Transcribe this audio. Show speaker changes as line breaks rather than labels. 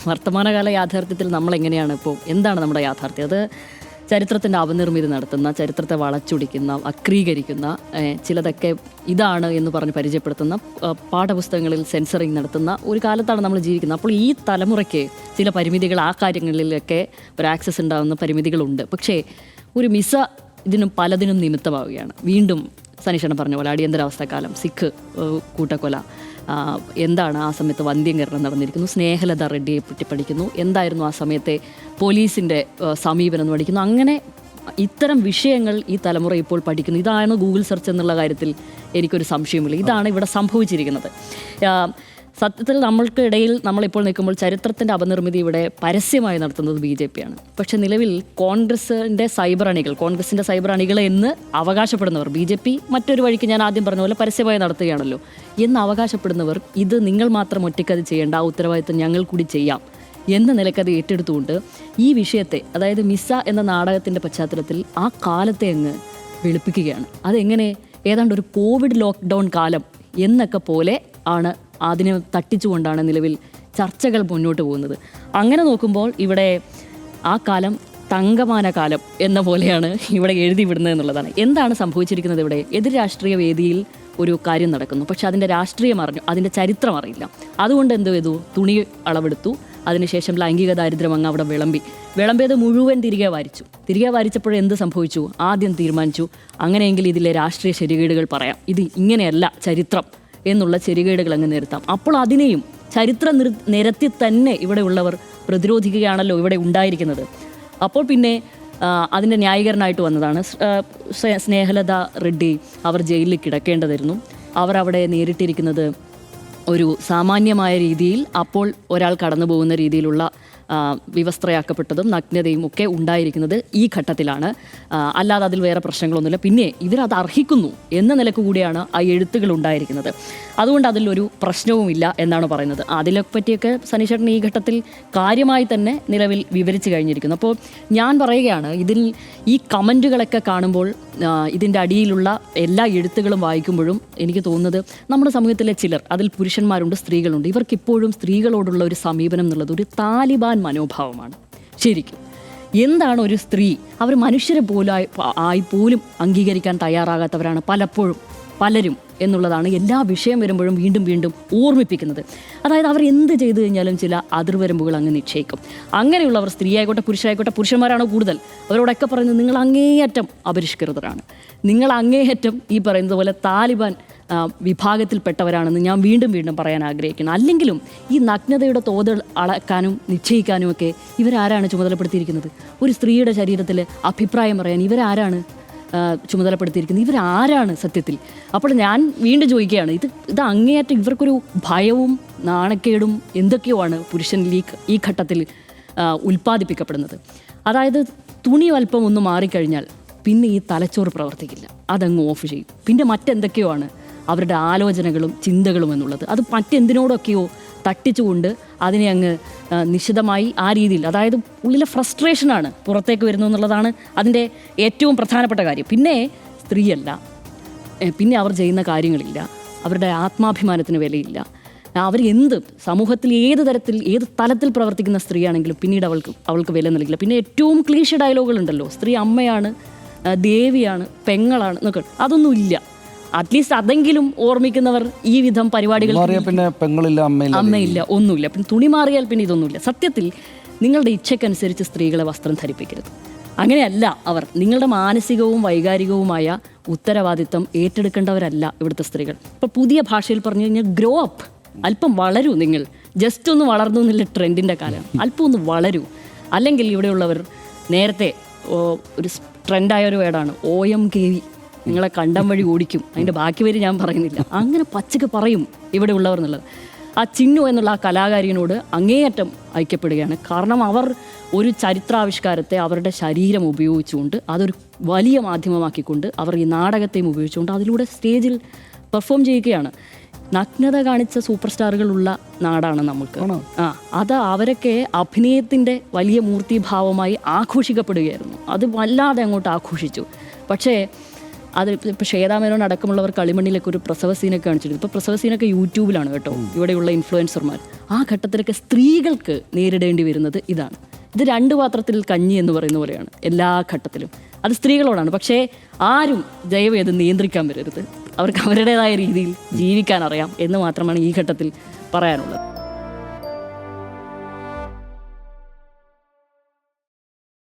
വർത്തമാനകാല യാഥാർത്ഥ്യത്തിൽ നമ്മളെങ്ങനെയാണ് ഇപ്പോൾ, എന്താണ് നമ്മുടെ യാഥാർത്ഥ്യം? അത് ചരിത്രത്തിൻ്റെ അപനിർമ്മിതി നടത്തുന്ന, ചരിത്രത്തെ വളച്ചൊടിക്കുന്ന, വക്രീകരിക്കുന്ന, ചിലതൊക്കെ ഇതാണ് എന്ന് പറഞ്ഞ് പരിചയപ്പെടുത്തുന്ന, പാഠപുസ്തകങ്ങളിൽ സെൻസറിങ് നടത്തുന്ന ഒരു കാലത്താണ് നമ്മൾ ജീവിക്കുന്നത്. അപ്പോൾ ഈ തലമുറയ്ക്ക് ചില പരിമിതികൾ, ആ കാര്യങ്ങളിലൊക്കെ ഒരു ആക്സസ് ഉണ്ടാകുന്ന പരിമിതികളുണ്ട്. പക്ഷേ ഒരു മിസ ഇതിനും പലതിനും നിമിത്തമാവുകയാണ്. വീണ്ടും സനീഷേട്ടൻ പറഞ്ഞ പോലെ അടിയന്തരാവസ്ഥക്കാലം, സിഖ് കൂട്ടക്കൊല, എന്താണ് ആ സമയത്ത് വന്ധ്യംകരണം നടന്നിരിക്കുന്നു, സ്നേഹലത റെഡ്ഡിയെ പറ്റി പഠിക്കുന്നു, എന്തായിരുന്നു ആ സമയത്തെ പോലീസിൻ്റെ സമീപനം എന്ന് പഠിക്കുന്നു. അങ്ങനെ ഇത്തരം വിഷയങ്ങൾ ഈ തലമുറ ഇപ്പോൾ പഠിക്കുന്നു. ഇതാണ് ഗൂഗിൾ സെർച്ച് എന്നുള്ള കാര്യത്തിൽ എനിക്കൊരു സംശയമില്ല. ഇതാണ് ഇവിടെ സംഭവിച്ചിരിക്കുന്നത്. സത്യത്തിൽ നമ്മൾക്കിടയിൽ നമ്മളിപ്പോൾ നിൽക്കുമ്പോൾ ചരിത്രത്തിൻ്റെ അപനിർമ്മിതി ഇവിടെ പരസ്യമായി നടത്തുന്നത് BJP ആണ്. പക്ഷേ നിലവിൽ കോൺഗ്രസിൻ്റെ സൈബർ അണികൾ എന്ന് അവകാശപ്പെടുന്നവർ, BJP മറ്റൊരു വഴിക്ക് ഞാൻ ആദ്യം പറഞ്ഞ പോലെ പരസ്യമായി നടത്തുകയാണല്ലോ എന്ന് അവകാശപ്പെടുന്നവർ, ഇത് നിങ്ങൾ മാത്രം ഒറ്റയ്ക്കത് ചെയ്യേണ്ട, ആ ഉത്തരവാദിത്വം ഞങ്ങൾ കൂടി ചെയ്യാം എന്ന നിലക്കത് ഏറ്റെടുത്തുകൊണ്ട് ഈ വിഷയത്തെ, അതായത് മിസ എന്ന നാടകത്തിൻ്റെ പശ്ചാത്തലത്തിൽ ആ കാലത്തെ അങ്ങ് വെളുപ്പിക്കുകയാണ്. അതെങ്ങനെ, ഏതാണ്ട് ഒരു കോവിഡ് ലോക്ക്ഡൗൺ കാലം എന്നൊക്കെ പോലെ ആണ്, അതിനെ തട്ടിച്ചുകൊണ്ടാണ് നിലവിൽ ചർച്ചകൾ മുന്നോട്ട് പോകുന്നത്. അങ്ങനെ നോക്കുമ്പോൾ ഇവിടെ ആ കാലം തങ്കമാന കാലം എന്ന പോലെയാണ് ഇവിടെ എഴുതി വിടുന്നത് എന്നുള്ളതാണ്. എന്താണ് സംഭവിച്ചിരിക്കുന്നത്? ഇവിടെ എതിർ രാഷ്ട്രീയ വേദിയിൽ ഒരു കാര്യം നടക്കുന്നു, പക്ഷെ അതിൻ്റെ രാഷ്ട്രീയം അറിഞ്ഞു, അതിൻ്റെ ചരിത്രം അറിയില്ല. അതുകൊണ്ട് എന്ത് ചെയ്തു? തുണി അളവെടുത്തു, അതിനുശേഷം ലൈംഗിക ദാരിദ്ര്യം അങ്ങ് അവിടെ വിളമ്പിയത് മുഴുവൻ തിരികെ വാരിച്ചപ്പോൾ എന്ത് സംഭവിച്ചു? ആദ്യം തീരുമാനിച്ചു, അങ്ങനെയെങ്കിൽ ഇതിലെ രാഷ്ട്രീയ ശരികേടുകൾ പറയാം, ഇത് ഇങ്ങനെയല്ല ചരിത്രം എന്നുള്ള ശരികേടുകൾ അങ്ങ് നിരത്താം. അപ്പോൾ അതിനെയും ചരിത്രം നിരത്തി തന്നെ ഇവിടെ ഉള്ളവർ പ്രതിരോധിക്കുകയാണല്ലോ ഇവിടെ ഉണ്ടായിരിക്കുന്നത്. അപ്പോൾ പിന്നെ അതിൻ്റെ ന്യായീകരണമായിട്ട് വന്നതാണ് സ്നേഹലത റെഡ്ഡി. അവർ ജയിലിൽ കിടക്കേണ്ടതായിരുന്നു. അവർ അവിടെ നേരിട്ടിരിക്കുന്നത് ഒരു സാമാന്യമായ രീതിയിൽ, അപ്പോൾ ഒരാൾ കടന്നു പോകുന്ന രീതിയിലുള്ള വിവസ്ത്രയാക്കപ്പെട്ടതും നഗ്നതയും ഒക്കെ ഉണ്ടായിരിക്കുന്നത് ഈ ഘട്ടത്തിലാണ്. അല്ലാതെ അതിൽ വേറെ പ്രശ്നങ്ങളൊന്നുമില്ല. പിന്നെ ഇവരത് അർഹിക്കുന്നു എന്ന നിലക്ക് കൂടിയാണ് ആ എഴുത്തുകൾ ഉണ്ടായിരിക്കുന്നത്. അതുകൊണ്ട് അതിലൊരു പ്രശ്നവുമില്ല എന്നാണ് പറയുന്നത്. അതിനെപ്പറ്റിയൊക്കെ സനീഷേട്ടൻ ഈ ഘട്ടത്തിൽ കാര്യമായി തന്നെ നിലവിൽ വിവരിച്ചു കഴിഞ്ഞിരിക്കുന്നു. അപ്പോൾ ഞാൻ പറയുകയാണ്, ഇതിൽ ഈ കമൻറ്റുകളൊക്കെ കാണുമ്പോൾ, ഇതിൻ്റെ അടിയിലുള്ള എല്ലാ എഴുത്തുകളും വായിക്കുമ്പോഴും എനിക്ക് തോന്നുന്നത് നമ്മുടെ സമൂഹത്തിലെ ചിലർ, അതിൽ പുരുഷന്മാരുണ്ട്, സ്ത്രീകളുണ്ട്, ഇവർക്കിപ്പോഴും സ്ത്രീകളോടുള്ള ഒരു സമീപനം എന്നുള്ളത് ഒരു താലിബാൻ മനോഭാവമാണ്. ശരിക്കും എന്താണ് ഒരു സ്ത്രീ? അവർ മനുഷ്യരെ പോലും അംഗീകരിക്കാൻ തയ്യാറാകാത്തവരാണ് പലരും എന്നുള്ളതാണ് എല്ലാ വിഷയം വരുമ്പോഴും വീണ്ടും ഓർമ്മിപ്പിക്കുന്നത്. അതായത് അവർ എന്ത് ചെയ്തു കഴിഞ്ഞാലും ചില അതിർവരമ്പുകൾ അങ്ങ് നിശ്ചയിക്കും. അങ്ങനെയുള്ളവർ, സ്ത്രീ ആയിക്കോട്ടെ പുരുഷനായിക്കോട്ടെ, പുരുഷന്മാരാണോ കൂടുതൽ, അവരോടൊക്കെ പറയുന്നത് നിങ്ങൾ അങ്ങേയറ്റം അപരിഷ്കൃതരാണ്, നിങ്ങൾ അങ്ങേയറ്റം ഈ പറയുന്നത് പോലെ താലിബാൻ വിഭാഗത്തിൽപ്പെട്ടവരാണെന്ന് ഞാൻ വീണ്ടും പറയാൻ ആഗ്രഹിക്കുന്നു. അല്ലെങ്കിലും ഈ നഗ്നതയുടെ തോത് അളക്കാനും നിശ്ചയിക്കാനുമൊക്കെ ഇവരാരാണ് ചുമതലപ്പെടുത്തിയിരിക്കുന്നത്? ഒരു സ്ത്രീയുടെ ശരീരത്തിൽ അഭിപ്രായം പറയാൻ ഇവരാരാണ് ചുമതലപ്പെടുത്തിയിരിക്കുന്നത്? ഇവരാരാണ് സത്യത്തിൽ? അപ്പോൾ ഞാൻ വീണ്ടും ചോദിക്കുകയാണ്, ഇത് അങ്ങേയറ്റം ഇവർക്കൊരു ഭയവും നാണക്കേടും എന്തൊക്കെയോ ആണ് പുരുഷനിൽ ഈ ഘട്ടത്തിൽ ഉൽപ്പാദിപ്പിക്കപ്പെടുന്നത്. അതായത് തുണി അല്പം ഒന്ന് മാറിക്കഴിഞ്ഞാൽ പിന്നെ ഈ തലച്ചോറ് പ്രവർത്തിക്കില്ല, അതങ്ങ് ഓഫ് ചെയ്യും. പിന്നെ മറ്റെന്തൊക്കെയോ ആണ് അവരുടെ ആലോചനകളും ചിന്തകളും എന്നുള്ളത്. അത് മറ്റെന്തിനോടൊക്കെയോ തട്ടിച്ചുകൊണ്ട് അതിനെ അങ്ങ് നിശിതമായി ആ രീതിയിൽ, അതായത് ഉള്ളിലെ ഫ്രസ്ട്രേഷനാണ് പുറത്തേക്ക് വരുന്നത് എന്നുള്ളതാണ് അതിൻ്റെ ഏറ്റവും പ്രധാനപ്പെട്ട കാര്യം. പിന്നെ സ്ത്രീയല്ല, പിന്നെ അവർ ചെയ്യുന്ന കാര്യങ്ങളില്ല, അവരുടെ ആത്മാഭിമാനത്തിന് വിലയില്ല. അവർ സമൂഹത്തിൽ ഏത് തലത്തിൽ പ്രവർത്തിക്കുന്ന സ്ത്രീയാണെങ്കിലും പിന്നീട് അവൾക്ക് വില നൽകില്ല. പിന്നെ ഏറ്റവും ക്ലീശ ഡയലോഗുകളുണ്ടല്ലോ, സ്ത്രീ അമ്മയാണ്, ദേവിയാണ്, പെങ്ങളാണ് എന്നൊക്കെ, അതൊന്നും ഇല്ല. അറ്റ്ലീസ്റ്റ് അതെങ്കിലും ഓർമ്മിക്കുന്നവർ ഈ വിധം പരിപാടികൾ,
പിന്നെ പെങ്ങളില്ല,
അമ്മയില്ല, ഒന്നുമില്ല. പിന്നെ തുണി മാറിയാൽ പിന്നെ ഇതൊന്നുമില്ല. സത്യത്തിൽ നിങ്ങളുടെ ഇച്ഛയ്ക്കനുസരിച്ച് സ്ത്രീകളെ വസ്ത്രം ധരിപ്പിക്കരുത്. അങ്ങനെയല്ല അവർ. നിങ്ങളുടെ മാനസികവും വൈകാരികവുമായ ഉത്തരവാദിത്വം ഏറ്റെടുക്കേണ്ടവരല്ല ഇവിടുത്തെ സ്ത്രീകൾ. ഇപ്പോൾ പുതിയ ഭാഷയിൽ പറഞ്ഞു കഴിഞ്ഞാൽ ഗ്രോ അപ്പ്, അല്പം വളരൂ. നിങ്ങൾ ജസ്റ്റ് ഒന്ന് വളർന്നു എന്നുള്ള ട്രെൻഡിൻ്റെ കാലം, അല്പം ഒന്ന് വളരൂ. അല്ലെങ്കിൽ ഇവിടെയുള്ളവർ നേരത്തെ ഒരു ട്രെൻഡായ ഒരു വേർഡാണ് OMKV, നിങ്ങളെ കണ്ടം വഴി ഓടിക്കും. അതിൻ്റെ ബാക്കി പേര് ഞാൻ പറയുന്നില്ല. അങ്ങനെ പച്ചക്ക് പറയും ഇവിടെ ഉള്ളവർ എന്നുള്ളത്. ആ ചിന്നു എന്നുള്ള ആ കലാകാരിയോട് അങ്ങേയറ്റം ഐക്യപ്പെടുകയാണ്. കാരണം അവർ ഒരു ചരിത്രാവിഷ്കാരത്തെ അവരുടെ ശരീരം ഉപയോഗിച്ചുകൊണ്ട്, അതൊരു വലിയ മാധ്യമമാക്കിക്കൊണ്ട്, അവർ ഈ നാടകത്തെയും ഉപയോഗിച്ചുകൊണ്ട് അതിലൂടെ സ്റ്റേജിൽ പെർഫോം ചെയ്യുകയാണ്. നഗ്നത കാണിച്ച സൂപ്പർ സ്റ്റാറുകളുള്ള നാടാണ് നമുക്ക്. അത് അവരൊക്കെ അഭിനയത്തിൻ്റെ വലിയ മൂർത്തിഭാവമായി ആഘോഷിക്കപ്പെടുകയായിരുന്നു. അത് വല്ലാതെ അങ്ങോട്ട് ആഘോഷിച്ചു. പക്ഷേ ഇപ്പോൾ ശ്വേതാമേനോൻ അടക്കമുള്ളവർ കളിമണ്ണിലൊക്കെ ഒരു പ്രസവ സീനൊക്കെ കാണിച്ചിട്ടുണ്ട്. ഇപ്പോൾ പ്രസവ സീനൊക്കെ യൂട്യൂബിലാണ് കേട്ടോ, ഇവിടെയുള്ള ഇൻഫ്ലുവൻസർമാർ. ആ ഘട്ടത്തിലൊക്കെ സ്ത്രീകൾക്ക് നേരിടേണ്ടി വരുന്നത് ഇതാണ്. ഇത് 2 പാത്രത്തിൽ കഞ്ഞി എന്ന് പറയുന്ന പോലെയാണ് എല്ലാ ഘട്ടത്തിലും. അത് സ്ത്രീകളോടാണ്. പക്ഷേ ആരും ദയവ് ചെയ്ത് നിയന്ത്രിക്കാൻ വരരുത്. അവർക്ക് അവരുടേതായ രീതിയിൽ ജീവിക്കാൻ അറിയാം എന്ന് മാത്രമാണ് ഈ ഘട്ടത്തിൽ പറയാനുള്ളത്.